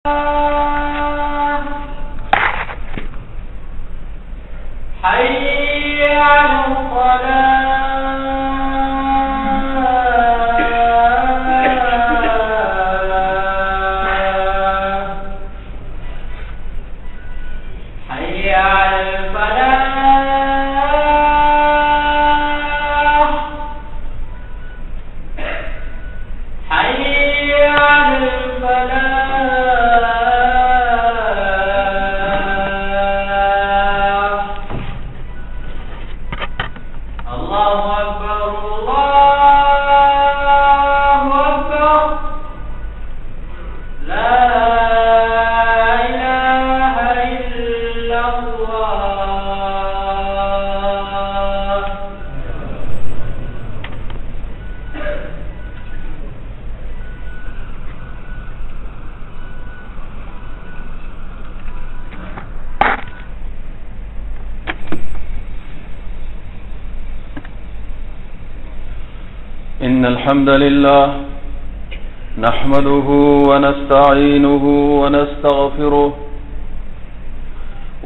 حي على الصلاة حي على الفلاح حي على الفلاح الله أكبر الله أكبر لا إله إلا الله. إن الحمد لله نحمده ونستعينه ونستغفره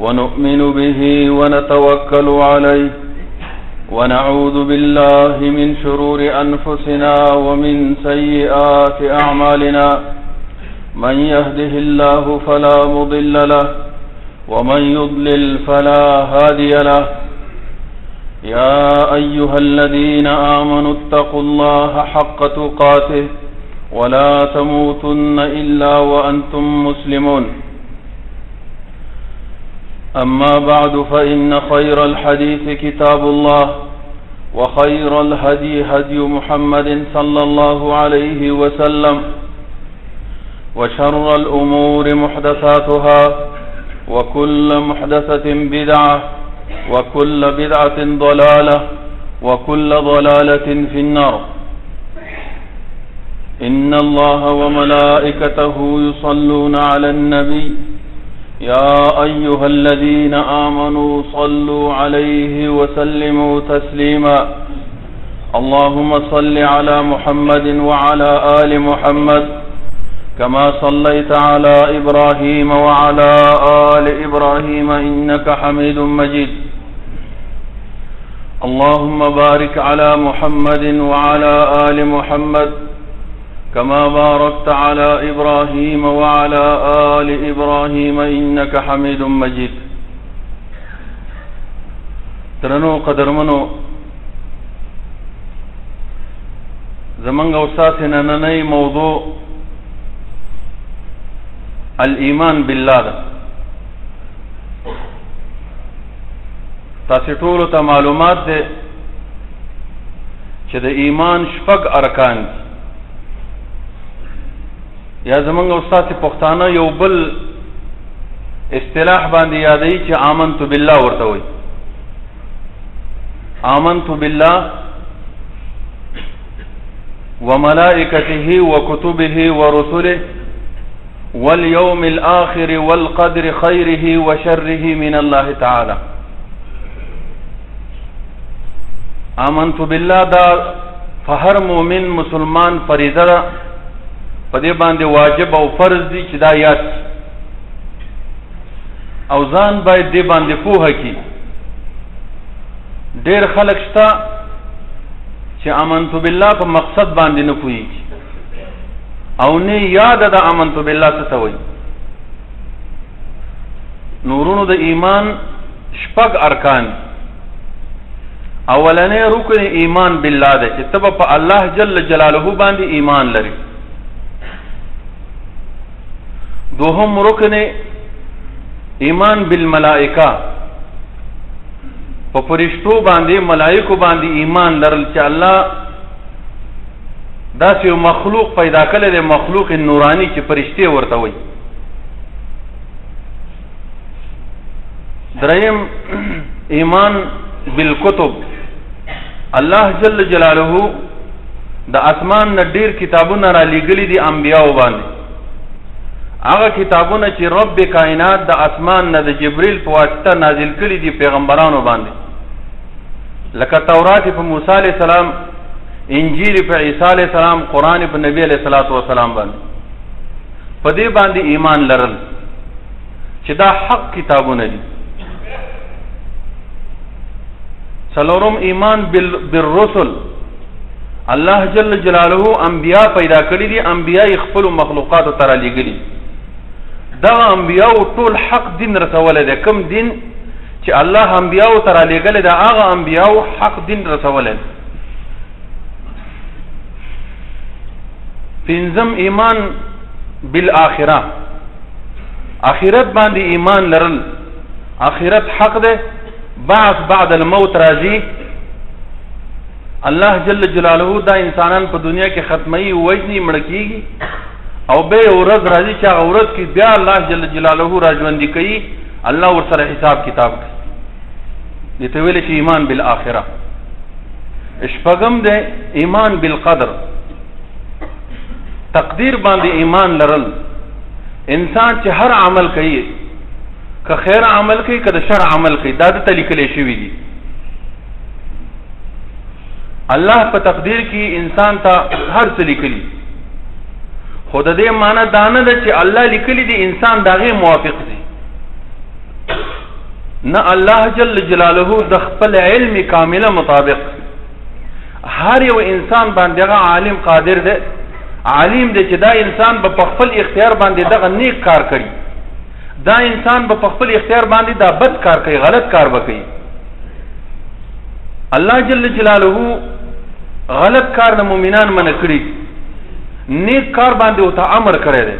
ونؤمن به ونتوكل عليه ونعوذ بالله من شرور أنفسنا ومن سيئات أعمالنا من يهده الله فلا مضل له ومن يضلل فلا هادي له. يا أيها الذين آمنوا اتقوا الله حق تقاته ولا تموتن إلا وأنتم مسلمون. أما بعد فإن خير الحديث كتاب الله وخير الهدي هدي محمد صلى الله عليه وسلم وشر الأمور محدثاتها وكل محدثة بدعة وكل بدعة ضلالة وكل ضلالة في النار. إن الله وملائكته يصلون على النبي يا أيها الذين آمنوا صلوا عليه وسلموا تسليما. اللهم صل على محمد وعلى آل محمد كما صليت على إبراهيم وعلى آل إبراهيم إنك حميد مجيد. اللهم بارك على محمد وعلى آل محمد كما باركت على إبراهيم وعلى آل إبراهيم إنك حميد مجيد. درنو قدرمنو زمانگ اوساتنا ننئی موضوع الایمان بالله ده. تاسو ټول ته معلومات ده چې د ایمان شپږ ارکان دي. یا زمونږ استاد پښتانه یو بل اصطلاح باندې یادوي چې آمنت بالله ورته وایي. آمنت بالله وملائکته وکتبه ورسله واليوم الآخر والقدر خيره وشره من الله تعالى. آمنت بالله دا فهر مومن مسلمان فریضه ده، په دې باندې واجب او فرض دي چې دا یاد او ځان باید دې باندې پوهه کړي. ډېر خلک شته چې آمنت بالله په مقصد باندې نه پوهېږي او نه یاد ده آمنت بالله څه ته وایي. نورونو د ایمان شپږ ارکان. اولنې رکن ایمان بالله ده چې ته په الله جل جلاله باندې ایمان لري. دوهم رکن ایمان بالملائکه، په فرشتو باندې ملائکو باندې ایمان لرل چې الله دا چې مخلوق پیدا کړی دی، مخلوق نورانی چې فرشتي ورته وایي. دریم ایمان بالکتب، الله جل جلاله د اسمان نه ډیر کتابونه را لېږلي دي انبیاو باندې. هغه کتابونه چې رب کائنات د اسمان نه د جبرئیل په واسطه نازل کړي دي پیغمبرانو باندې، لکه تورات په موسی علیہ السلام، انجیل په عیسی علیہ السلام، قرآن په نبی علیہ الصلوۃ والسلام باندې. په دې باندې ایمان لرل چې دا حق کتابونه دي. څلورم ایمان بالرسل. الله جل جلاله انبیاء پیدا کړي دي، انبیاء خپل مخلوقات ته لېږلي. دا انبیاء ټول حق دین رسوله ده. کوم دین چې الله انبیاء ته لېږلی ده هغه انبیاء حق دین رسوله ده. پنځم ایمان بالآخره. آخرت باندې ایمان لرل. آخرت حق ده، بعث بعد الموت راځي. الله جل جلاله دا انسانان په دنیا کې ختمي وجني مړ کیږي او به ورځ راځي چې هغه ورځ کې بیا الله جل جلاله راژوندي کوي، الله ورسره حساب کتاب کوي. دې ته ویل شي ایمان بالآخره. شپږم ده ایمان بالقدر. تقدیر باندې ایمان لرل. انسان چې هر عمل کوي، که خیر عمل کوي که شر عمل کوي، دا د لیکل شوی دي. الله په تقدیر کې انسان ته هر څه لیکلي، خو د دې معنی دا نه ده چې الله لیکلي دي انسان داغه موافق دی. نه، الله جل جلاله د خپل علم کامله مطابق هر یو انسان باندې هغه عالم قادر دی، عالم دی چې دا انسان په خپل اختیار باندې دغه نیک کار کوي، دا انسان په خپل اختیار باندې دا بد کار کوي، غلط کار وکړي. الله جل جلاله غلط کار د مؤمنان منع کړي، نیک کار باندې او ته امر کړی دی.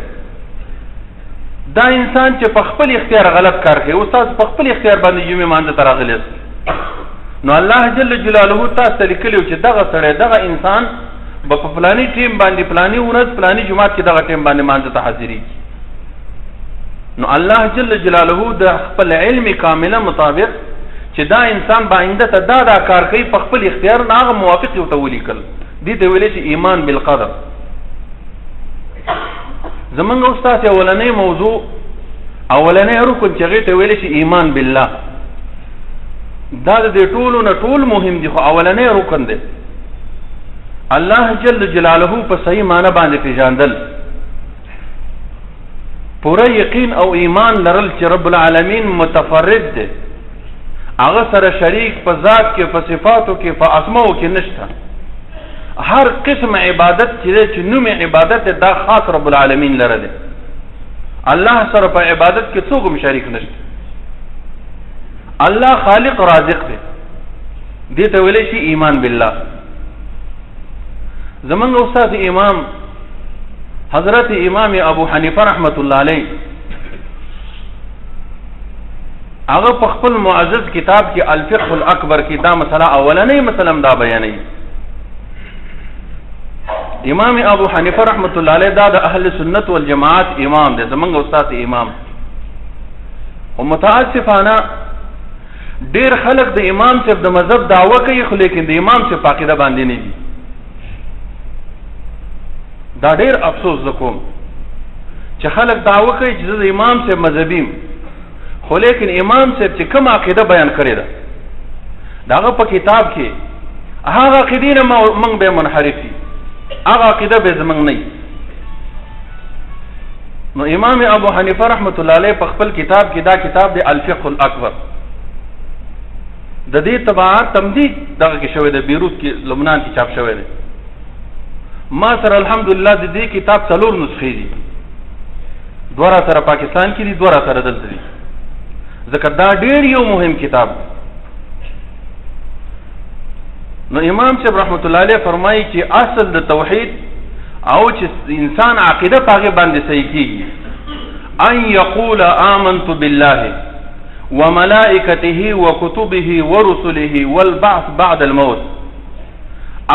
دا انسان چې په خپل اختیار غلط کار کوي، استاد په خپل اختیار باندې جمعه مانځه ته راغلی، نو الله جل جلاله تاسو ته لیکلی چې دغه سړی دغه انسان په فلاني ټیم باندې فلاني ورځ فلاني جمعات کې دغه ټیم باندې مانځه ته حاضرېږي. نو الله جل جلاله د خپل علم کامله مطابق چې دا انسان باندې ته دا کار کوي په خپل اختیار نه هغه موافق یو ته ولیکل. دې ته ویل شي ایمان بالقدر. زمونږ استاد اولنې موضوع اولنې رکن چې هغې ته ویل شي ایمان بالله. دا د دې ټولو نه ټول مهم دي، خو اولنې رکن دی الله جل جلاله په صحیح معنی باندې پیژاندل، پوره یقین او ایمان لرل چې رب العالمین متفرد دی، هغه سره شریک په ذات کې، په صفاتو کې، په اسماو کې نشته. هر قسم عبادت چې نوم عبادت دا خاص رب العالمین لره دی. الله سره په عبادت کې څوک هم شریک نشته. الله خالق رازق دی. دې ته ویل شي ایمان بالله. زمونږ استاد امام حضرت امام ابو حنیفه رحمت الله علیه هغه په خپل معزز کتاب کې الفقه الاکبر کې دا مسله اولنۍ مسله دا بیانوي. امام ابو حنیفه رحمت الله علیه دا د اهل سنت والجماعت امام دی، زمونږ استاد امام. او متاسفانه ډیر خلک د امام صاحب د مذهب دعوه کوي، خو لیکن د امام صاحب په عقیده باندې نه دي. دا ډیر افسوس زکوم چې خلک دعوه کوي چې د امام صاحب مذهبیم، خو لیکن امام صاحب چې کوم عقیده بیان کړې ده داغه په کتاب کې هغه عقیدې نه موږ به منحرف دي، هغه عقیده به زمونږ نه. نو امام ابو حنیفه رحمت الله علیه په خپل کتاب کې دا کتاب دی الفقه الاکبر. د دې طبعات تمدید دغه کې شوی دی، بیروت کې لبنان کې چاپ شوی دی. ما سره الحمدلله د دې کتاب 4 نسخې دي، 2 را سره پاکستان کې دي، 2 را سره دلته دي، ځکه دا ډېر یو مهم کتاب دی. نو امام صاحب رحمت الله علیه فرمایي چې اصل د توحید او چې انسان عقیده پاغه باندې صحیح کیږي ان یقول آمنت بالله وملائکته وكتبه ورسله والبعث بعد الموت.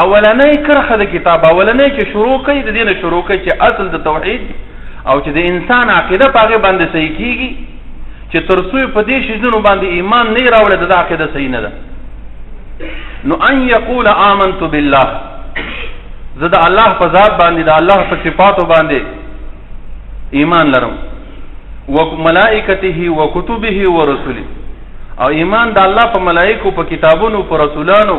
اولنۍ کرخه د کتاب اولنۍ چې شروع کوي د دینه شروع کوي چې اصل د توحید او چې د انسان عقیده پاغه باندې صحیح کیږي، چې ترڅو په دې شیزونو باندې ایمان نه راوړل د عقیده صحیح نه ده. نو ان یقول آمنت بالله، زه د الله په ذات باندې د الله په صفاتو باندې ایمان لرم، وملائکته وکتبه ورسله، او ایمان د الله په ملائکو، په کتابونو، په رسولانو،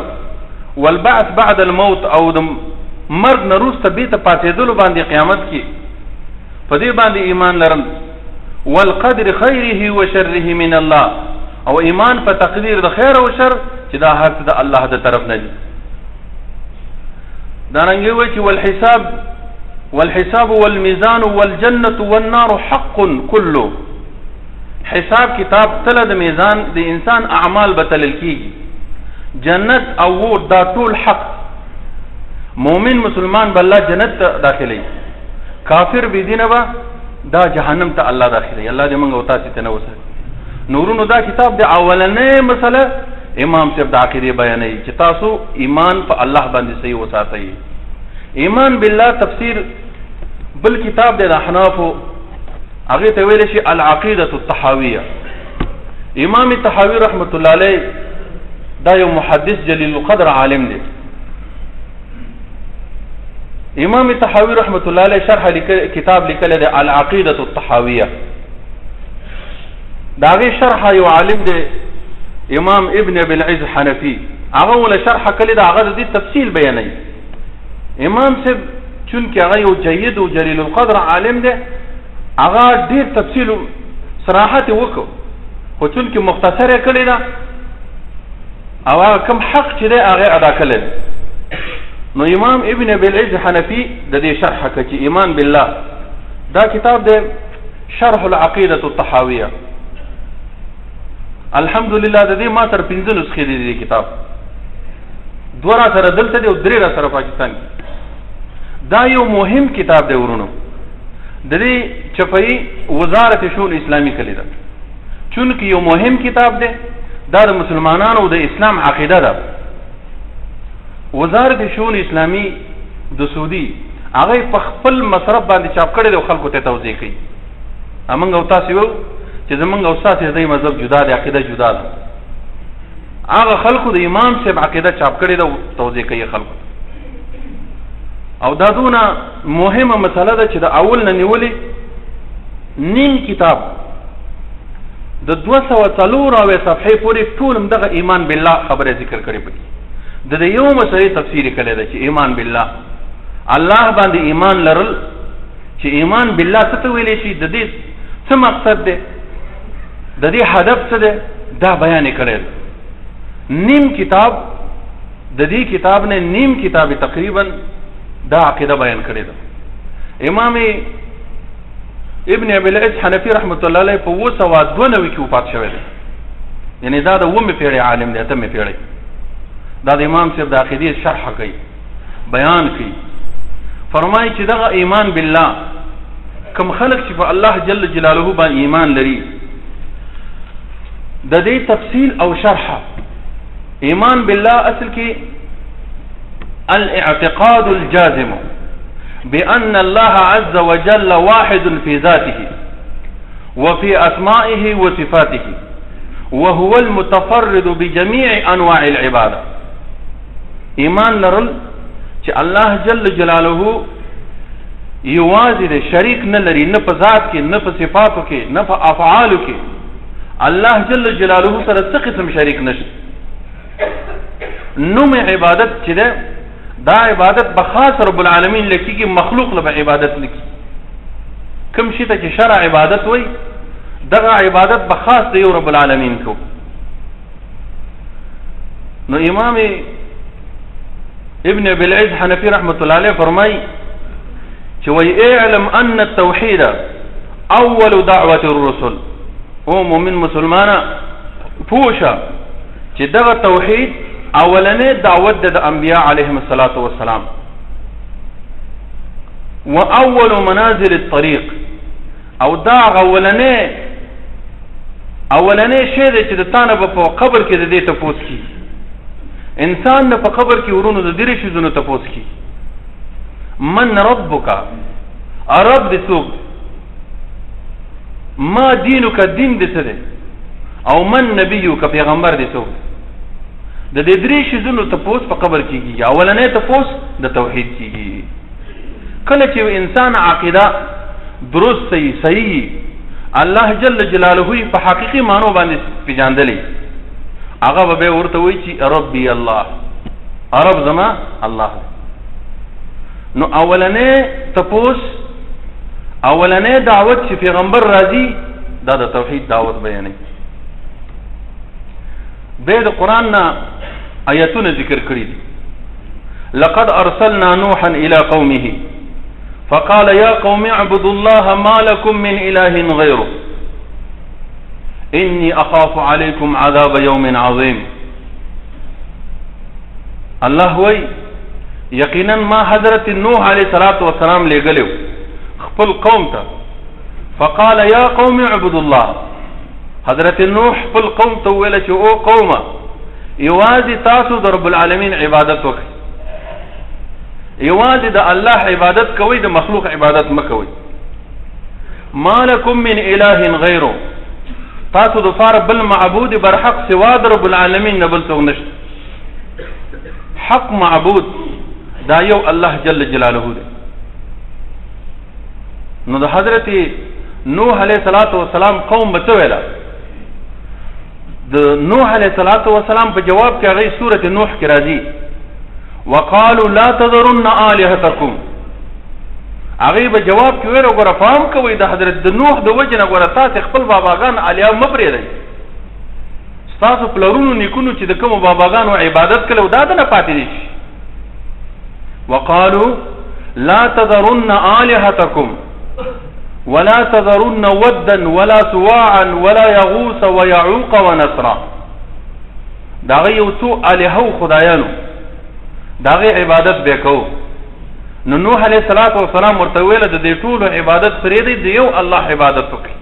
والبعث بعد الموت، او د مرګ نه وروسته بیرته پاتېدلو باندې قیامت کې، په دې باندې ایمان لرم والقدر خیره و شره من الله او ایمان په تقدیر د خیر او شر چې دا هر څه د الله د طرف نه دي. دارنګه وایي چې والحساب والميزان والجنة والنار حق كله. حساب کتاب تل د میزان د انسان اعمال بتلل کیږي، جنت او ور دا ټول حق. مؤمن مسلمان بل الله جنت داخلي، کافر بيدینه با دا جهنم ته الله داخلي. الله دې موږ او تاسو ته نه وسه. نورونو دا کتاب د اولنې مسله امام صاحب د عقیده بیانوي چې تاسو ایمان په الله باندې صحیح وساتئ. ایمان بالله تفسیر بل کتاب د احناف هغه ته ویل شي العقیده الطحاویه. امام طحاوی رحمت الله علیه دا یو محدث جلیل القدر عالم دی. امام طحاوی رحمت الله علیه شرح کتاب لیکل دی العقیده الطحاویه. داغه شرح یو عالم دی امام ابن ابي العز حنفي، هغه ول شرح کړي دا هغه د تفصیل بیانوي. امام صاحب چونکه هغه یو جید او جلیل القدر عالم دی، هغه ډیر تفصیل صراحت وکړو، خو چونکه مختصر کړي دا او هغه کوم حق چې دی هغه ادا کړل. نو امام ابن ابي العز حنفي د دې شرح کوي ایمان بالله. دا کتاب دی شرح العقیده الطحاویه. الحمدلله د دې ما تر 15 نسخې دي کتاب، دوه را سره دلته دی او درې را سره پاکستان کې. دا یو مهم کتاب دی ورونو. د دې چپای وزارت شؤون اسلامی کړی ده، چونکه یو مهم کتاب دی. دا د مسلمانانو د اسلام عقیده ده. وزارت شؤون اسلامی د سعودي هغه په خپل مصرف باندې چاپ کړی دی او خلکو ته توضیح کوي. امنګ او تاسو یو چې زمونږ او تاسو د مذهب جدا دی، عقیده جدا ده. هغه خلکو د امام صاحب عقیده چاپ کړی ده او توضیح کوي خلکو. او دا دونه مهمه مسله ده چې د اول نه نیولې نیم کتاب د 204 صفحې پورې ټول دغه ایمان بالله خبره ذکر کړې پدې. د یو مسلې تفسیر کړي ده چې ایمان بالله الله باندې ایمان لرل، چې ایمان بالله څه ته ویلې شي، د دې څه مقصد ده، د دې هدف څه ده، دا بیان کړي. نیم کتاب د دې کتاب نه نیم کتاب تقریبا دا عقیده بیان کړی ده. امام ابن ابي العز حنفي رحمت الله علیه په 292 کې وفات شوی دی، یعنی دا د 1 پیړۍ عالم دی، 8 پیړۍ. دا د امام صاحب د عقیدې شرح کوي، بیان کوي. فرمایي چې دغه ایمان بالله کوم خلق چې په الله جل جلاله باندې ایمان لري، د دې تفصیل او شرح. ایمان بالله اصل کې الاعتقاد الجازم بأن الله عز وجل واحد في ذاته وفي أسمائه وصفاته وهو المتفرد بجميع أنواع العبادة. ایمان لرل چې الله جل جلاله یوازې شریک نه لري، نه په ذات کې، نه په صفاتو کې، نه په افعالو کې. الله جل جلاله سره څه قسم شریک نشته. نوم عبادت چې ده دا عبادت بخاص رب العالمین لکی کی، مخلوق له عبادت لکی. کوم شي ته چې شرع عبادت وای دغه عبادت بخاص دی رب العالمین کو. نو امام ابن ابي العز حنفي رحمت الله علیه فرمای چې وای اعلم ان التوحید اول دعوه الرسل. او مؤمن مسلمانه پوښه چې دغه توحید اولنې دعوت د انبیاء علیهم الصلاۃ والسلام، و اول منازل الطريق، او دا اولنې شی دی چې د تانه په قبر کې د دې تپوس کی. انسان نه په قبر کې ورونو د دې شی زونه تپوس کی. من ربک، رب دې څوک، ما دینک، دین دې څه دی، او من نبیک، پیغمبر دې څوک. د دې درې شیزونو تپوس په قبر کېږي. اولنې تپوس د توحید کېږي. کله چې انسان عقیده درست صحیح الله جل جلاله په حقیقي معنی باندې پیژاندلې، هغه به ورته وایي چې ربي الله، رب زما الله. نو اولنې تپوس اولنې دعوت چې پیغمبر راځي دا د توحید دعوت بیانوي. به د قران نه آیاتونه ذکر کړی دي. لقد ارسلنا نوحا الى قومه فقال يا قوم اعبدوا الله ما لكم من اله غيره اني اخاف عليكم عذاب يوم عظيم. الله وی یقینا ما حضرت نوح علیہ الصلوۃ والسلام لګلو خپل قوم ته. فقال يا قوم اعبدوا الله. حضرت نوح خپل قوم ته ویل چې او قومه یوازې تاسو د رب العالمین عبادت وکړئ، یوازې د الله عبادت کوئ، د مخلوق عبادت مکوئ. ما لكم من اله غیره. تاسو د فار بل معبود برحق سوا د رب العالمین نه بل څوک نشته. حق معبود دا یو الله جل جلاله دی. نو د حضرت نوح علیہ الصلوۃ والسلام قوم به څه ویله؟ د نوح علیہ الصلوۃ والسلام په جواب کې هغه سورۃ نوح کې راځي وقالوا لا تذرن آلهتکم. هغه به جواب کې ویل وګوره فهم کوئ د حضرت نوح د وجه نه وګوره تاسو خپل باباګان الیا مپرېږئ. تاسو پلرونو نیکونو چې د کوم باباګانو عبادت کړو دا نه پاتې دي. وقالوا لا تذرن آلهتکم ولا تذرن ودا ولا سواعا ولا يغوث ويعوق ونسرا. دا یو څو الهو خدایانو داغه عبادت وکاو. نو نوح علیہ الصلوۃ والسلام ورته ویل د دې ټولو عبادت پرې دی یو الله عبادت وکړي.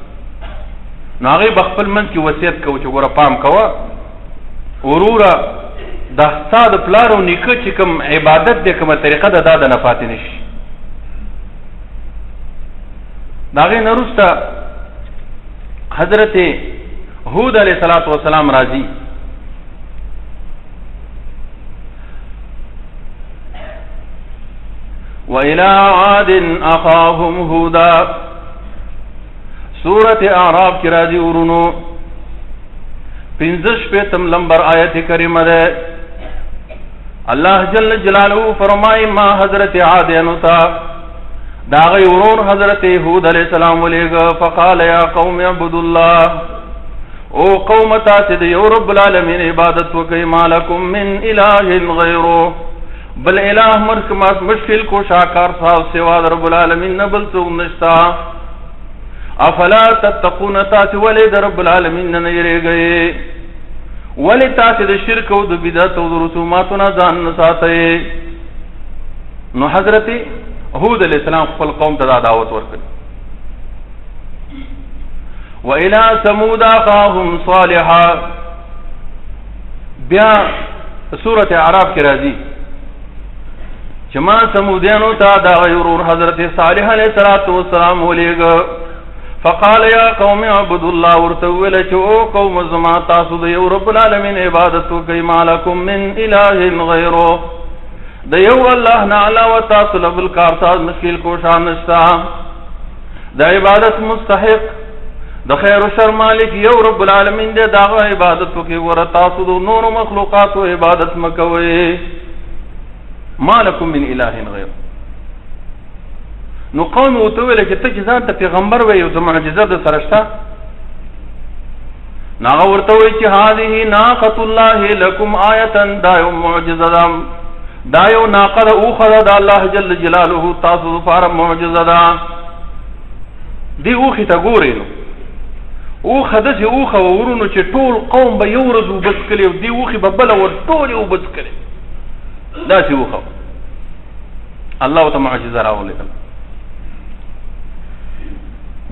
نو هغه بخپل من کې وصیت کوي چې ګوره پام کوه وروره د استاد پلارو نیکه چې کوم عبادت دې کومه طریقه ده دا نه پاتې نشي. داغه نرسته حضرت هود علیہ الصلوۃ والسلام راضی وَإِلَىٰ عَادٍ أَخَاهُمْ هُودًا. سورة اعراف کی راضی ورونو 15 نمبر آیت کریمه ده. الله جل جلاله فرمای ما حضرت عادیانو تا داغی ورور حضرت هود علیہ السلام علیہ فقال یا قوم اعبدوا الله. او قوم تاسد یو رب العالمین عبادت وکئی ما لکم من الہ غیرو. بل الہ مرکمات مشکل کو شاکار صاحب سوا رب العالمین نبل تو نشتا. افلا تتقون تاسی ولی در رب العالمین نیرے گئے ولی تاسی در شرک و در بدعت و در رسوماتنا زان نساتے. نو حضرت هود علیہ السلام خپل قوم ته دعوت ورکړ. وإلى ثمود أخاهم صالحا. بیا سورة اعراف کی راځي چې ما ثمودیانو ته دا غیرور حضرت صالح علیہ السلام ولېږ. فقال يا قوم اعبدوا الله. ورته ویل چې او قوم زما تاسو د یو رب العالمین عبادت وکئ ما لکم من اله غیره. د یو الله نه علاوه تاسو له بل کار ساز مشکل کو شان نشتا. د عبادت مستحق د خیر و شر مالک یو رب العالمین دې داغه عبادت وکي. ور تاسو د نور مخلوقات او عبادت مکوئ. ما لکم من اله غیر. نو قوم او ته ویل چې ته ځان ته پیغمبر وې او د معجزه د سرشتہ ناغه ورته وی چې هذه ناقۃ الله لکم آیه. دا یو معجزه ده، دا یو ناقه او خدای د الله جل جلاله تاسو لپاره معجزه ده. دی اوخه ته ګورئ نو او خدای چې اوخه ورونو چې ټول قوم به یو ورځ وبس کړي او دی اوخه به بل ور ټول وبس کړي. دا چې اوخه الله تعالی معجزه راولې.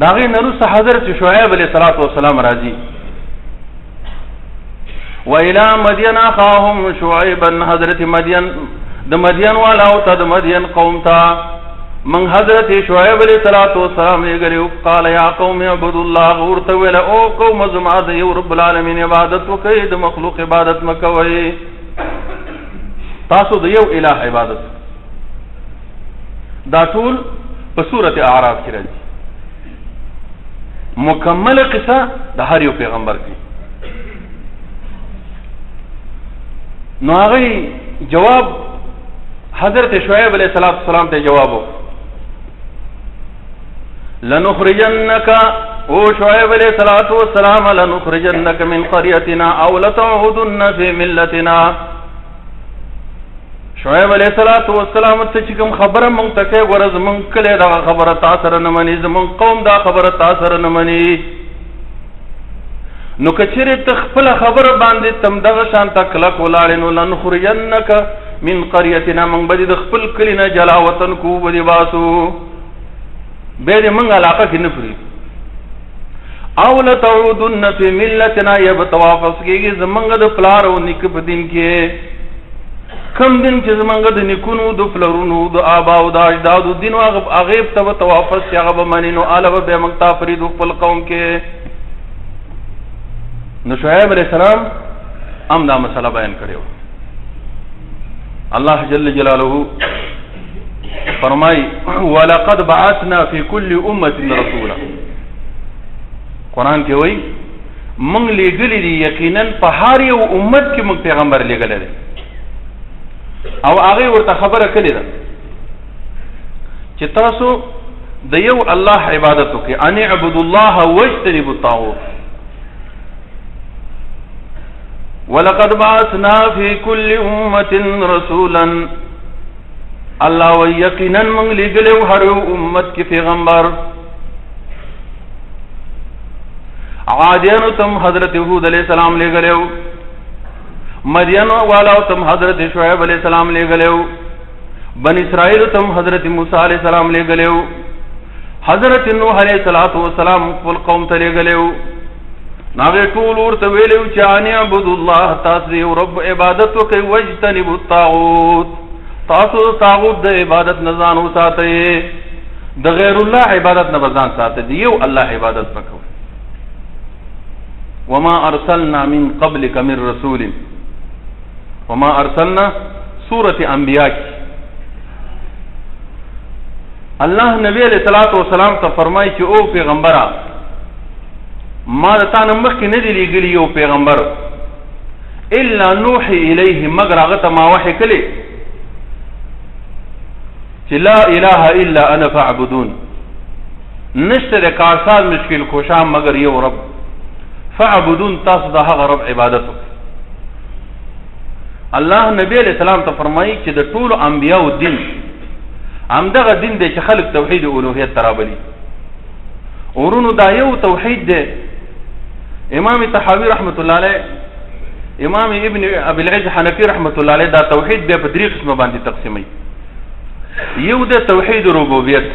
داغه نرس حضرت شعیب علیہ الصلوۃ والسلام راضی. وإلى مدین اخاهم شعیبا. حضرت مدین د مدین والا او ته د مدین قوم ته من حضرت شعیب علیہ الصلوۃ والسلام یې قال یا قوم اعبدوا الله. ورته ویل او قوم زما د یو رب العالمین عبادت وکئ، د مخلوق عبادت مکوئ. تاسو د یو الہ عبادت. دا ټول په سورۃ اعراف کې راځي. مکمل قصه د هر یو پیغمبر کې. نو هغه جواب حضرت شعیب علیہ السلام ته جواب لنخرجنك او شعیب علیہ الصلوۃ والسلام لنخرجنك من قريتنا او لتعودن في ملتنا. شعیب علیہ الصلوۃ والسلام ته چې کوم خبره مونږ ته کوي ورځ مونږ کله دا خبره تاسو سره نه مني، زمونږ قوم دا خبره تاسو سره نه مني. نو کچره تخپل خبر باندې تم دغه شان تکلا کولاړ نو لنخرجنك من قريتنا من بدی د خپل کلینا جلا وطن کو بدی واسو به دې من علاقه کې نفري او لتعودن في ملتنا يبتوافس کېږي زمنګ د پلار او نیک په دین کې کم دین چې زمنګ د نیکونو د پلارونو د آبا او د اجداد دین او غیب ته توافس هغه به منینو الوه به مقتا فرید خپل قوم کې. نو شعیب علیہ السلام ام دا مسئلہ بیان کړو. الله جل جلاله فرمای ولقد بعثنا في كل امه رسولا. قران کې وایي موږ لېږلي دي یقینا په هر یو امت کې موږ پیغمبر لېږلی دی او هغه ورته خبره کړې ده چې تاسو د یو الله عبادت وکړئ، ان اعبدوا الله واجتنبوا الطاغوت. ولقد بعثنا في كل امه رسولا الله ويقينا من لګلو هر امت کې پیغمبر. عادیانو تم حضرت هود علیہ السلام لګلو، مدینو والا تم حضرت شعیب علیہ السلام لګلو، بن اسرائیل تم حضرت موسی علیہ السلام لګلو، حضرت نوح علیہ السلام خپل قوم ته لګلو. ناغه ټول ورته ویلو چې ان عبد الله تاسو رب عبادت وکي واجتنبوا الطاغوت، تاسو طاغوت د عبادت نه ځان وساتئ، د غیر الله عبادت نه ځان ساتئ، یو الله عبادت وکړئ. وما ارسلنا من قبلك من رسول، وما ارسلنا سورة انبیاء کی الله نبی علیہ الصلوۃ والسلام ته فرمایي چې او پیغمبره ما تا نه مخکې نه دی لېږلی یو پیغمبر الا نوحي الیه مگر هغه ته ما وحی کړی چې لا اله الا انا فاعبدون، نشته د کارساز مشکل کوشان مگر یو رب، فاعبدون تاسو د هغه رب عبادت وکړئ. الله نبی علیہ السلام ته فرمایي چې د ټولو انبیاء دین همدغه دین دی چې خلق توحید الوهیت ترابلی. ورونو دا یو توحید دی. امام طحاوی رحمت الله علیه، امام ابن ابي العز حنفی رحمت الله علیه دا توحید بیا په درې قسمه باندې تقسیموي. یو د توحید ربوبیت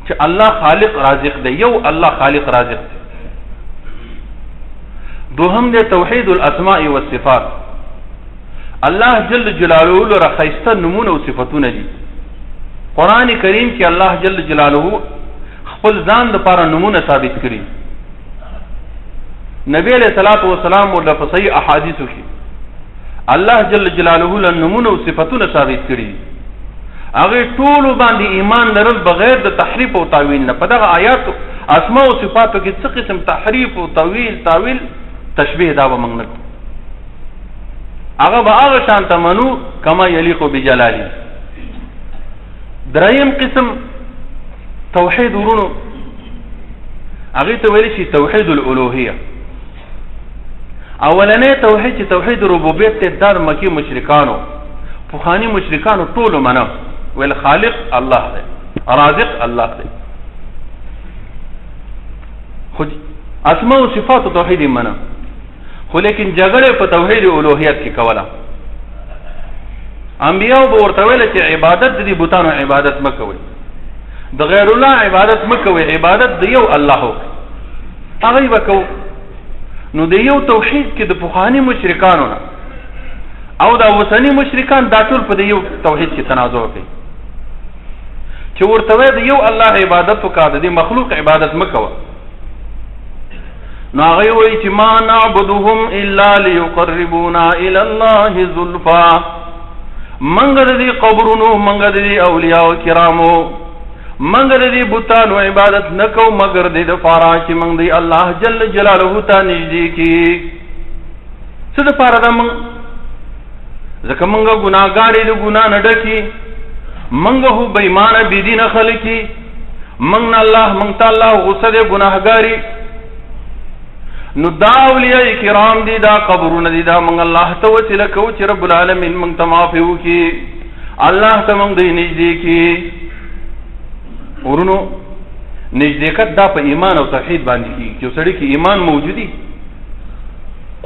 چې الله خالق رازق دی، یو الله خالق رازق دی. دوهم د توحید الاسماء والصفات، الله جل جلاله لره خیسته نمونه او صفاتونه دي. قران کریم کې الله جل جلاله خپل ځان د لپاره نمونه ثابت کړي. نبی علیہ الصلوۃ والسلام ورته په صحیح احادیثو کې الله جل جلاله له نمونه او صفاتونه ثابت کړي. هغه ټول باندې ایمان لرل بغیر د تحریف او تاویل نه. په دغه آیات اسماء او صفاتو کې څه قسم تحریف او تاویل تشبیه دا به موږ نه کوو. هغه به هغه شان تمنو کما یلیق بجلاله. دریم قسم توحید ورونو هغه ته ویل شي توحید الالوهیه. اولنې توحید چې توحید ربوبیت ته د مکی مشرکانو پوخانی مشرکانو ټول منو ویل خالق الله دی، رازق الله دی، خو اسماء او صفات توحید منو، خو لیکن جګړه په توحید الوهیت کې کوله. انبیاء به ورته ویل چې عبادت د بوتانو عبادت مکوئ، د غیر الله عبادت مکوئ، عبادت د یو الله وکړئ. هغه به کوو. نو د یو توحید کې د پوخانی مشرکانو نه او د اوسنی مشرکان دا ټول په یو توحید کې تنازع کوي چې ورته وایي د یو الله عبادت وکړه، د مخلوق عبادت مکوه. نو هغه وایي چې ما نعبدهم الا ليقربونا الى الله زلفا. منګ د قبرونو، منګ د اولیاء کرامو، منګ د بوتانو عبادت نکو مگر د فارا چې منګ دی الله جل جلاله ته نږدې کی. څه د فارا د منګ ځکه منګ ګناګار د ګنا نه ډکی، منگا ہو بیمان بیدین خلقی منگنا اللہ منگتا اللہ غصد گناہگاری نو دا اولیاء کرام دی دا قبرون دی دا منگ اللہ تا وسیلہ کو چی رب العالمین منگ تمافیو کی اللہ تا منگ دی نجدی کی ورنو نجدیکت دا پا ایمان و توحید باندی کی کیو سڑی کی ایمان موجودی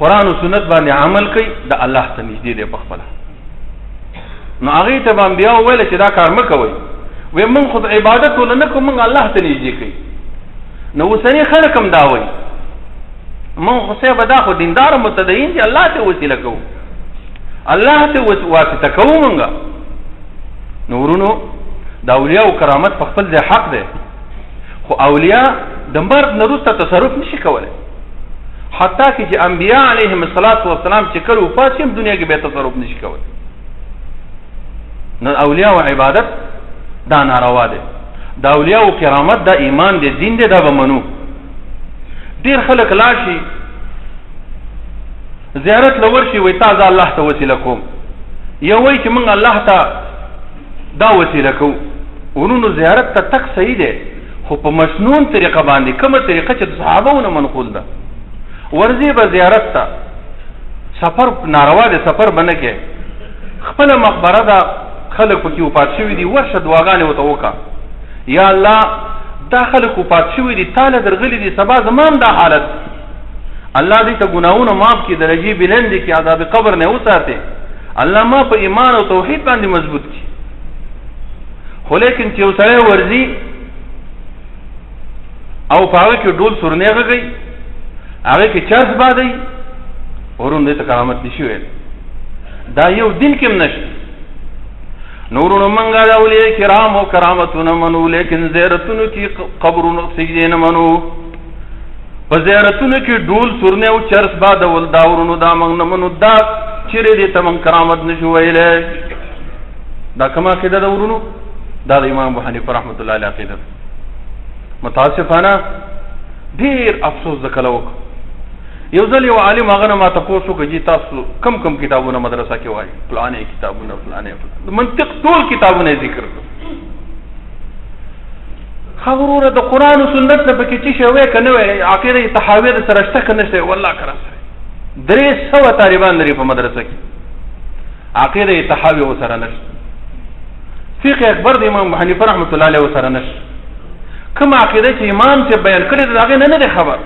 قرآن و سنت باندې عمل کوي دا الله ته نږدې دی په خپله نو هغې ته به انبیاو ویله چې دا کار مه کوئ وی موږ خو عبادت وله نه کوو موږ الله ته نږدې کوي نو اوسني خلک هم دا وایي موږ خو صاحبه دا خو دیندار متدین دي الله ته وسیله کوو الله ته واسطه کوو موږ نو ورونو د اولیاء و کرامت په خپل ځای حق دی خو اولیاء د مرګ نه وروسته تصرف نشي کولی حتی کہ چې انبیاء علیهم السلام چې کله وفات شي دنیا کې به تصرف نشي کولی نو اولیاء و عبادت دا ناروا دی دا اولیاء و کرامت دا ایمان دی دین دی دا به منو ډیر خلک لاشي زیارت لور شي وای تا ځه الله ته وسیله کوم یو وای چې موږ الله ته دا وسیله کوو ورونو زیارت ته تک صحیح دی خو په مسنون طریقه باندې کومه طریقه چې د صحابهونو منقول ده ورځي به زیارت ته سفر ناروا دی سفر به نه کې خپله مقبره ده خلک پکې وفات شوي دي ورشه دعاګانې ورته وکړه یا الله دا خلک وفات شوي دي تاله درغلي دي سبا زما هم دا حالت الله دې ته ګناهونه معاف کړي درجې بلندې کړي عذاب قبر نه وساتې الله ما په ایمان او توحید باندې مضبوط کړي خو لیکن چې یو سړی ورځي او په هغه کې ډول سورنۍ غږوي هغه کې چرس بادوي ورونو دې ته کرامت نشي ویل دا یو دین کې هم نشته نورونو منګه د اولیاء کرامو کرامتونه منو لیکن زیارتونو کې قبرونو سجدې نه منو په زیارتونو کې ډول سورنۍ او چرس بادول دا ورونو دا موږ نه منو دا چیرې دې ته موږ کرامت نشو ویلی دا کومه عقیده ده ورونو دا د امام ابو حنیفه رحمت الله علیه عقیده متاسفانه ډېر افسوس د کله وکړ یو ځل یو عالم هغه نه ما تپوس وکړه چې تاسو کم کم کتابونه مدرسه کې وایي فلانې کتابونه فلانې منطق ټول کتابونه یې ذکر کړو خبروره د قرآن و سنت نه پکې چې شی وی که نه وی عقیده تحاویه د سره شته که نه شته والله که راسره 300 طالبان لري په مدرسه کې عقیده تحاویه ورسره نشته فقه اکبر د امام حنیفه رحمت الله علیه ورسره نشته کوم عقیده چې امام چې بیان کړی د هغې نه دی خبر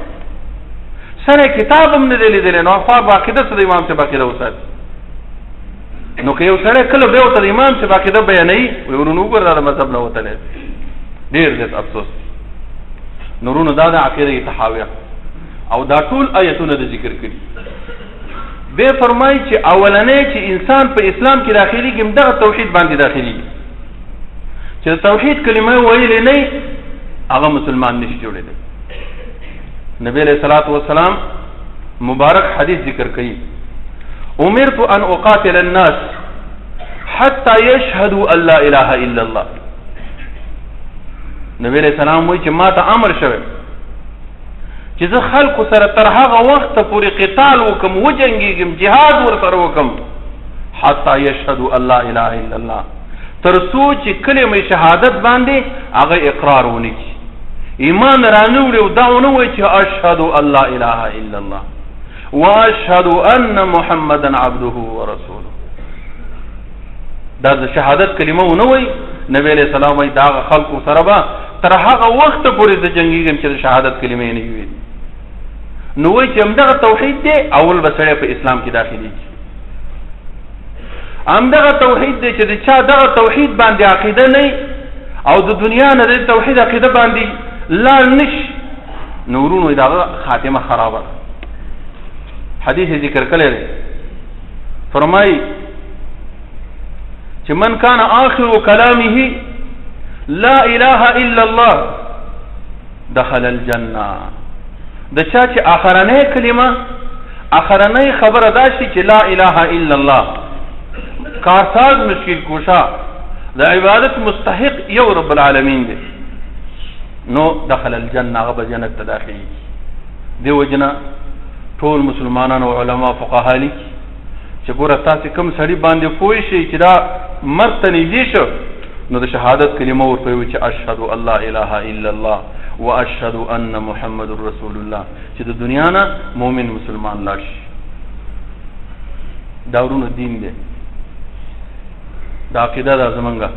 سره کتاب هم نه دی لیدلی نو خوا به عقیده څه د امام صاحب عقیده وساتي نو که یو سړی کله بیا ورته د امام صاحب عقیده بیانوي وایي ورونو وګوره دا د مذهب نه وتلی ډېر زیات افسوس نورونو دا د عقیده تحاویه او دا ټول آیتونه د ذکر کړي بیا فرمایي چې اولنی چې انسان په اسلام کې داخلېږي همدغه توحید باندې داخلېږي چې د توحید کلمه ویلې نه هغه مسلمان نشي جوړېدلی نبی علیہ الصلوۃ والسلام مبارک حدیث ذکر کړي امرت ان اقاتل الناس حتى يشهدوا ان لا اله الا الله نبی علیہ السلام وایي چې ما ته امر شوی چې زه خلکو سره تر هغه وخته پورې قتال وکم وجنګېږم جهاد ورسره وکم حتی یشهدوا ان لا اله الا الله تر څو چې کلمه شهادت باندې هغه اقرار ونه کړي ایمان رانوړي او دا ونه وایي چې اشهد ان لا اله الا الله واشهد ان محمدا عبده ورسوله دا د شهادت کلمه ونه وایي نبی علیہ السلام وایي دا هغه خلکو سره به تر هغه وخته پورې د جنګېږم چې د شهادت کلمې نه وي نو وایي چې همدغه توحید دی اول به سړی په اسلام کې داخلېږي همدغه توحید دی چې د چا دغه توحید باندې عقیده نه او د دنیا نه د توحید عقیده باندې لار نشي نو ورونو دغه خاتمه خرابه حدیث ذکر کړی دی فرمایي چې من کان آخر کلامه لا اله الا الله دخل الجنه د چا چې اخرنۍ کلمه اخرنۍ خبره دا شي چې لا اله الا الله کارساز مشکل کوشا د عبادت مستحق یو رب العالمین دی نو دخل الجنه هغه جنت ته داخلي دی وجنه ټول مسلمانانو علما فقها لیکي چې ګوره تاسې کوم سړي باندې پوه شئ چې دا مرګ ته نږدې شو نو د شهادت کلمه ورته وی چې اشهد الله اله الا الله واشهد ان محمد رسول الله، چې د دنیا نه مؤمن مسلمان لاړ شي. دا ورونو دین دی، دا عقیده ده زمونږه.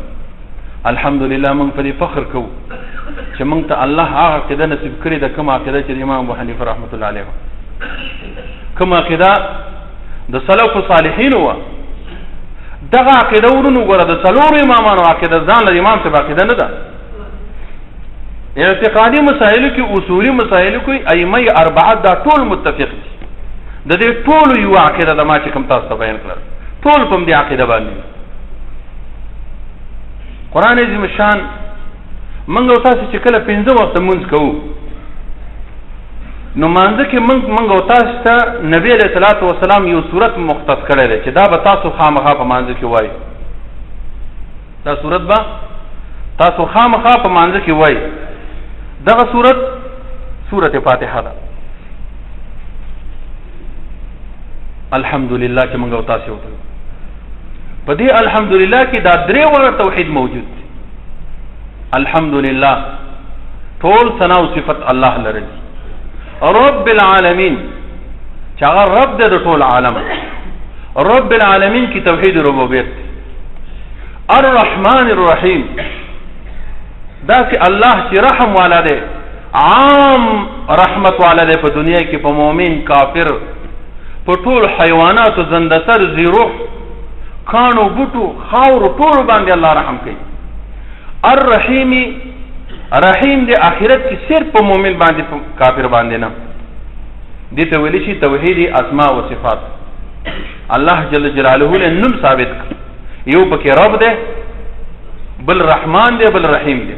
الحمدلله موږ په دې فخر کوو چې موږ ته الله هغه عقیده نصیب کړې ده، کومه عقیده چې امام ابو حنیفه رحمت الله علیه، کومه عقیده د سلف صالحین وه. دغه عقیده ورونو ګوره د څلورو امامانو عقیده ځان له امام صاحب عقیده نه ده. اعتقادي مسایلو کې، اصولي مسایلو کې ائمه اربعه دا ټول متفق دي. د دې ټولو یو عقیده ده ما چې کوم تاسو ته بیان کړل، ټول په دې عقیده باندې. قرآن عظیم شان موږ او تاسو چې کله 5 وخت مونځ کوو، نو مانځه کې موږ او تاسو ته نبی علیہ الصلوۃ والسلام یو صورت مختص کړی دی چې دا به تاسو خامخا په مانځه کې وایي. دا صورت به تاسو خامخا په مانځه کې وایي. دغه صورت سورۃ فاتحه ده. الحمدلله چې موږ او تاسو وته په دې الحمدلله کې دا درې وړه توحید موجود دي. الحمدلله ټول ثنا او صفت الله لري. رب العالمین چې هغه رب دی د ټول عالم. رب العالمین کی توحید ربوبیت. الرحمن الرحیم دا چې الله چې رحم والا دی، عام رحمت والا دی په دنیا کې، په مؤمن کافر، په ټول حیوانات او زندسر زیروح کانو بوټو خاورو ټول باندې الله رحم کوي. الرحیم رحیم دی آخرت کې صرف په مؤمن باندې، په کافر باندې نه. دې ته ویل شي توحید اسماء او صفات. الله جل جلاله له نوم ثابت کړ، یو پکې رب دی، بل رحمان دی، بل رحیم دی.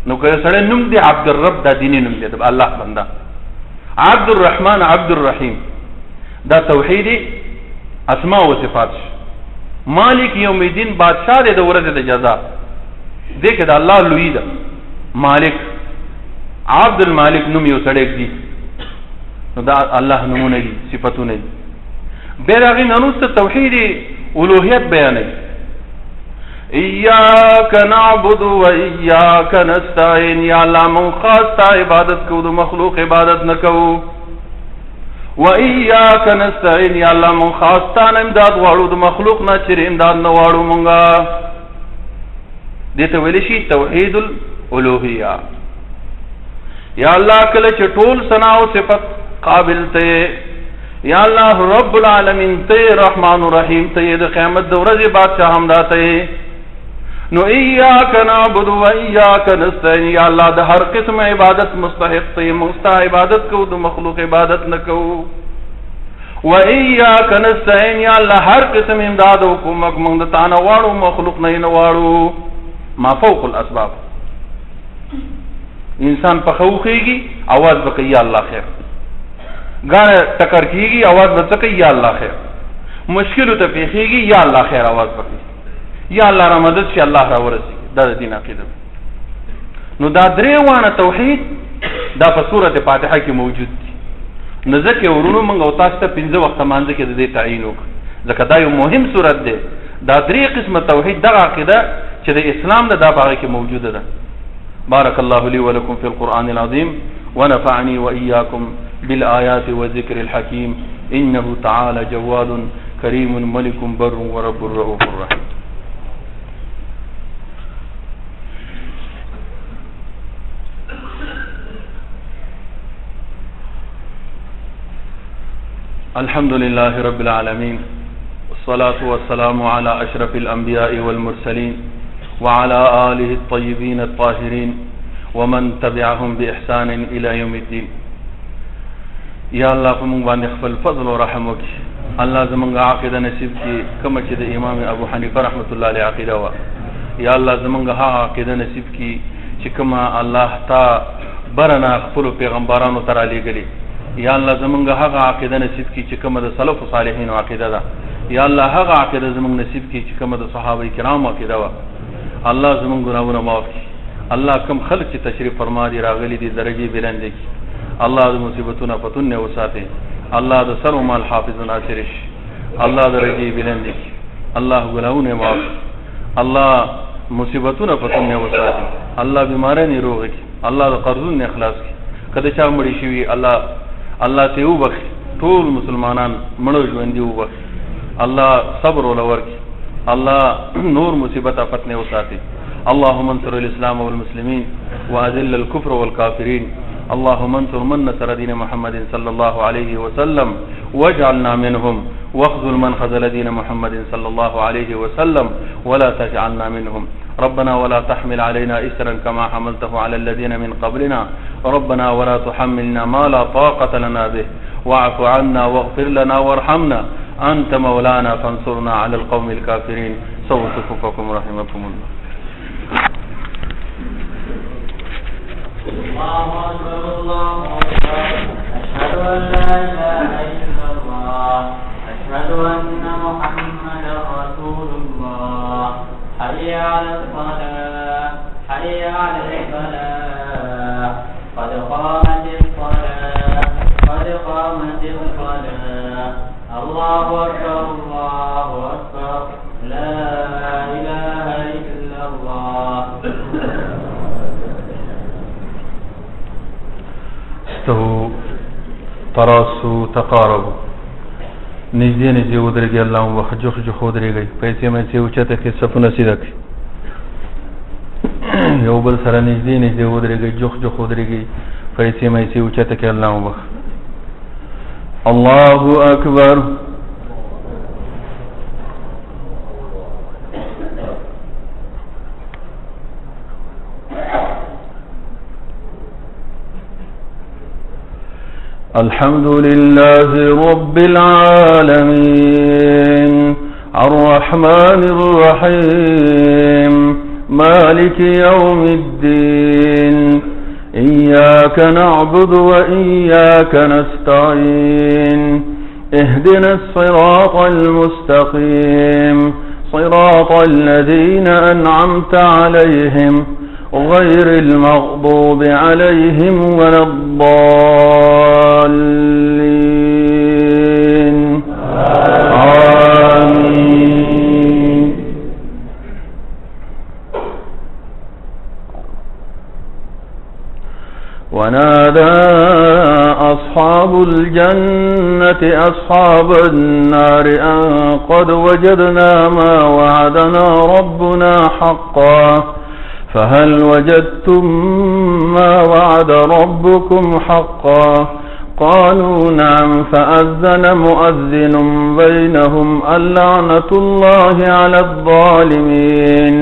نو که سره نوم دی عبد الرب، دا دیني نوم دی د الله بنده. عبد الرحمن، عبد الرحیم، دا توحید اسماء او صفات. مالک یوم الدین بادشاہ دی د ورځې د جزا. دې کې د الله لوی ده. مالک، عبد المالک نوم یو سړی دی، نو دا الله نمونه دي، صفاتونه دي. بیا هغې نه وروسته توحید الوهیت بیانوي. ایاک نعبد و ایاک نستعین، یا الله مونږ خاص تا عبادت کوو، د مخلوق عبادت نه کوو. و ایاک نستعین، یا الله مونږ خاص تا نه امداد غواړو، د مخلوق نه چیرې امداد نه غواړو مونږه. دې ته ویلی شي توحید الالوهیه. یا الله کله چې ټول ثنا او صفت قابل ته، یا الله رب العالمین ته، رحمان الرحیم ته، د قیامت د ورځې بادشاہ همدا ته. نو ایاک نعبد و ایاک نستعین، یا الله د هر قسم عبادت مستحق ته، موږ ستا عبادت کوو، د مخلوق عبادت نه کوو. و ایاک نستعین، یا الله هر قسم امداد او کومک موږ د تا نه غواړو، مخلوق نه نه غواړو. ما فوق الاسباب. انسان په خوخیږي आवाज وکړي یا الله خیر، ګاړه ټکر کیږي आवाज وکړي یا الله خیر، مشکل ته پیخیږي یا الله خیر आवाज وکړي، یا الله را مدد شي، الله را ورسي. دا د دین عقیده. نو دا درې وانه توحید دا په سورۃ فاتحه کې موجود دي. نو ځکه ورونو موږ او تاسو ته 5 وخت مانځه کې د دې تعین وکړو، ځکه دا یو مهم سورۃ دی. دا درې قسمه توحید دغه عقیده چې د اسلام د دا باغ کې موجوده ده. بارك الله لي ولكم في القرآن العظيم ونفعني وإياكم بالآيات والذكر الحكيم إنه تعالى جواد كريم ملك بر ورب رؤوف رحيم. الحمد لله رب العالمين، والصلاة والسلام على أشرف الأنبياء والمرسلين وعلى آله الطيبين الطاهرين ومن تبعهم بإحسان إلى يوم الدين. یا الله په موږ باندې خپل فضل او رحم وکړي. الله زمونږ عقیده نصیب کړي کومه چې د امام ابو حنیفه رحمت الله علیه عقیده وه. یا الله زمونږ هغه عقیده نصیب کړي چې کومه الله تا برنا خپلو پیغمبرانو ته رالیږلي. یا الله زمونږ هغه عقیده نصیب کړي چې کومه د سلف صالحینو عقیده ده. یا الله هغه عقیده زمونږ نصیب کړي چې کومه د صحابه کرامو عقیده وه. الله زمونږ ګناهونه معاف کړي. الله کوم خلق چې تشریف فرما دي راغلي دي درجې بلند کړي. الله د مصیبتونو فتنه وساتي. الله د سر او مال حافظ ناصر شي. الله درجې بلند کړي. الله ګناهونه معاف. الله مصیبتونه پتن نه وساتي الله بیمارې نه روغ کی الله د قرضون نه اخلاص کی کله چا مړی شي الله ته وبخي ټول مسلمانان مړو ژوند دی وبخي الله صبر ولور کی الله نور مصیبت آفت نه وساتي اللهم انصر الاسلام والمسلمين واذل الكفر والكافرين اللهم انصر من نصر دين محمد صلى الله عليه وسلم واجعلنا منهم واخذل من خذل دين محمد صلى الله عليه وسلم ولا تجعلنا منهم ربنا ولا تحمل علينا إسرا كما حملته على الذين من قبلنا ربنا ولا تحملنا ما لا طاقة لنا به واعف عنا واغفر لنا وارحمنا أنت مولانا فانصرنا على القوم الكافرين سووا صفوفكم رحمكم الله. الله أكبر الله أكبر أشهد أن لا إله إلا الله أشهد أن محمدا رسول الله حي على الصلاة حي على الفلاح قد قامت الصلاة قد قامت الصلاة الله أكبر الله أكبر لا إله إلا الله. استووا تراصوا تقاربوا نزدې ودرېږي الله وخت جوخ ودرېږي پیسې مې اوچته کې صفونه سیده کړي یو بل سره نزدې ودرېږي جوخ ودرېږي پیسې مې اوچته کې الله وخت الله اکبر. الحمد لله رب العالمين الرحمن الرحيم مالك يوم الدين إياك نعبد وإياك نستعين اهدنا الصراط المستقيم صراط الذين أنعمت عليهم غير المغضوب عليهم ولا الضالين آمين. ونادى أصحاب الجنة أصحاب النار أن قد وجدنا ما وعدنا ربنا حقا فهل وجدتم ما وعد ربكم حقا قالوا نعم فأذن مؤذن بينهم اللعنة الله على الظالمين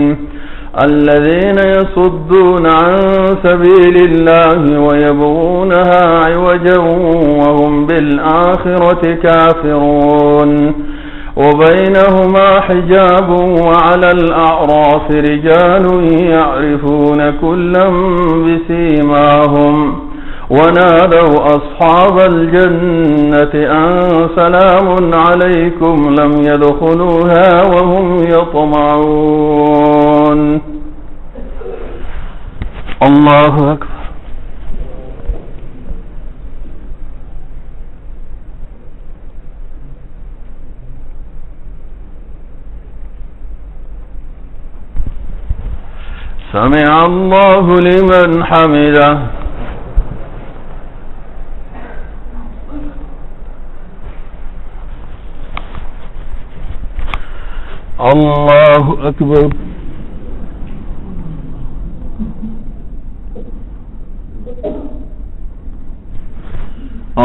الذين يصدون عن سبيل الله ويبغونها عوجا وهم بالآخرة كافرون وبينهما حجاب وعلى الأعراف رجال يعرفون كلا بسيماهم ونادوا أصحاب الجنة أن سلام عليكم لم يدخلوها وهم يطمعون. الله أكبر. سمع الله لمن حمده. الله أكبر.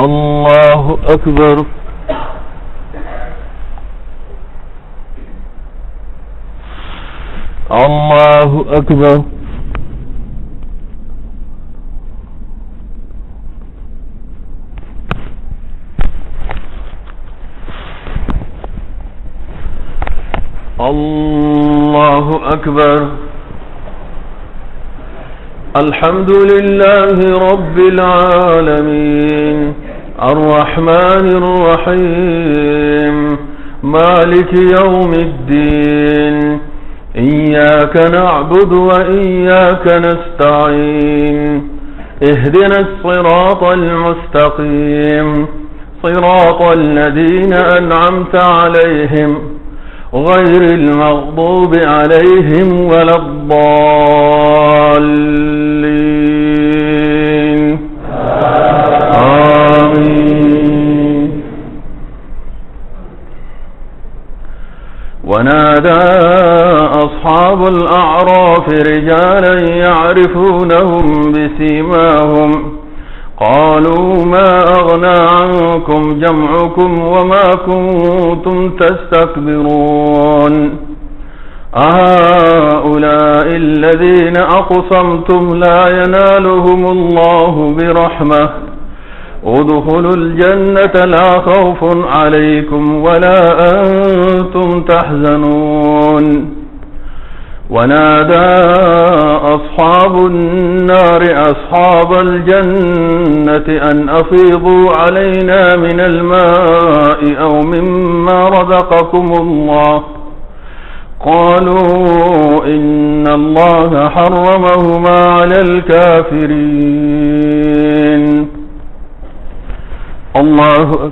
الله أكبر. الله أكبر. الله أكبر. الحمد لله رب العالمين الرحمن الرحيم مالك يوم الدين إياك نعبد وإياك نستعين اهدنا الصراط المستقيم صراط الذين أنعمت عليهم غير المغضوب عليهم ولا الضالين آمين. ونادى أصحاب الأعراف رجالا يعرفونهم بسيماهم قالوا ما أغنى عنكم جمعكم وما كنتم تستكبرون أهؤلاء الذين أقسمتم لا ينالهم الله برحمة ادخلوا الجنة لا خوف عليكم ولا أنتم تحزنون. ونادى أصحاب النار أصحاب الجنة أن أفيضوا علينا من الماء أو مما رزقكم الله قالوا إن الله حرمهما على الكافرين. الله أكبر.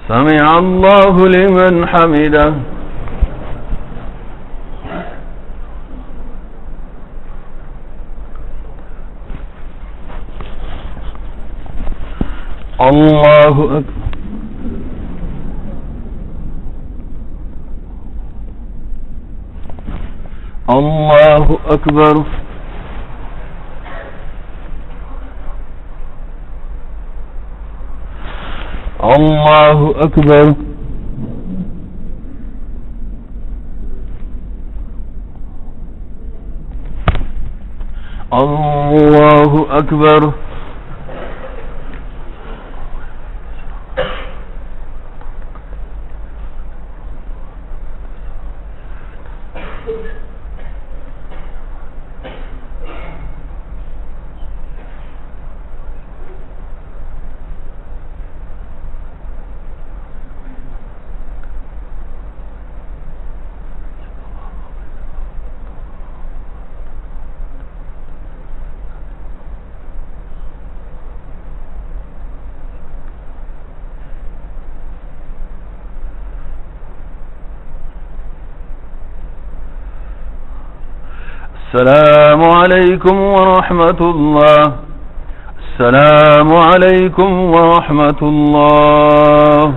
سمع الله لمن حمده. الله أكبر. الله أكبر. الله أكبر. الله أكبر. السلام عليكم ورحمة الله. السلام عليكم ورحمة الله.